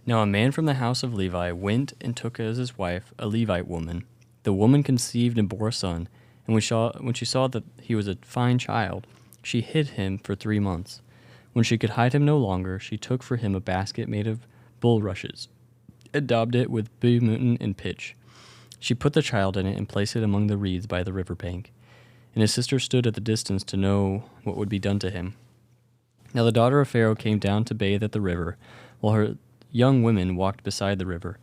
Now a man from the house of Levi went and took as his wife a Levite woman. The woman conceived and bore a son, and when she saw that he was a fine child, she hid him for 3 months. When she could hide him no longer, she took for him a basket made of bulrushes, and daubed it with bitumen and pitch. She put the child in it and placed it among the reeds by the river bank. And his sister stood at the distance to know what would be done to him. Now the daughter of Pharaoh came down to bathe at the river, while her young women walked beside the river.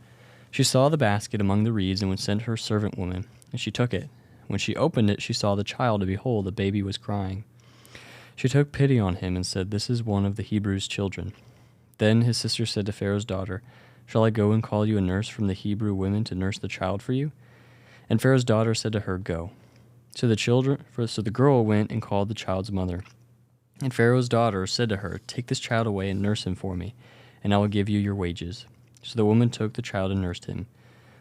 She saw the basket among the reeds and would send her servant woman, and she took it. When she opened it, she saw the child, and behold, the baby was crying. She took pity on him and said, "This is one of the Hebrews' children." Then his sister said to Pharaoh's daughter, "Shall I go and call you a nurse from the Hebrew women to nurse the child for you?" And Pharaoh's daughter said to her, "Go." So the girl went and called the child's mother. And Pharaoh's daughter said to her, "Take this child away and nurse him for me, and I will give you your wages." So the woman took the child and nursed him.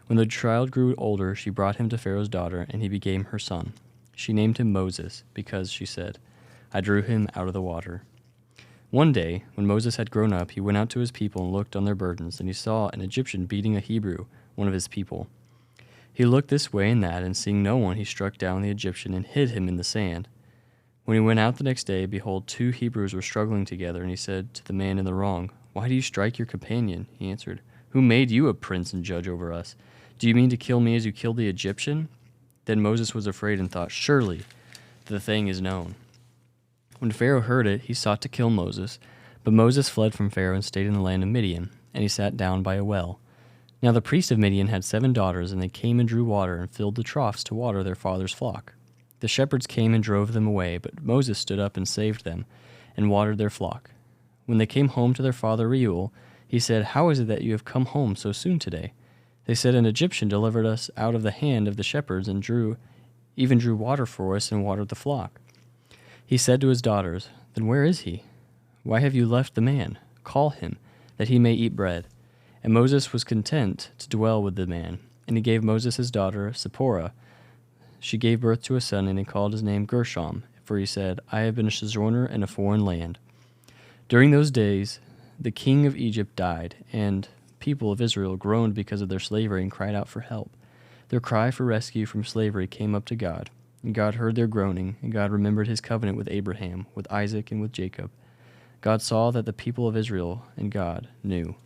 When the child grew older, she brought him to Pharaoh's daughter, and he became her son. She named him Moses, because, she said, "I drew him out of the water." One day, when Moses had grown up, he went out to his people and looked on their burdens, and he saw an Egyptian beating a Hebrew, one of his people. He looked this way and that, and seeing no one, he struck down the Egyptian and hid him in the sand. When he went out the next day, behold, 2 Hebrews were struggling together, and he said to the man in the wrong, "Why do you strike your companion?" He answered, "Who made you a prince and judge over us? Do you mean to kill me as you killed the Egyptian?" Then Moses was afraid and thought, "Surely the thing is known." When Pharaoh heard it, he sought to kill Moses, but Moses fled from Pharaoh and stayed in the land of Midian, and he sat down by a well. Now the priest of Midian had 7 daughters, and they came and drew water and filled the troughs to water their father's flock. The shepherds came and drove them away, but Moses stood up and saved them, and watered their flock. When they came home to their father Reuel, he said, "How is it that you have come home so soon today?" They said, "An Egyptian delivered us out of the hand of the shepherds, and drew water for us and watered the flock." He said to his daughters, "Then where is he? Why have you left the man? Call him, that he may eat bread." And Moses was content to dwell with the man. And he gave Moses his daughter Zipporah. She gave birth to a son, and he called his name Gershom, for he said, "I have been a sojourner in a foreign land." During those days the king of Egypt died, and people of Israel groaned because of their slavery and cried out for help. Their cry for rescue from slavery came up to God, and God heard their groaning, and God remembered his covenant with Abraham, with Isaac, and with Jacob. God saw that the people of Israel and God knew.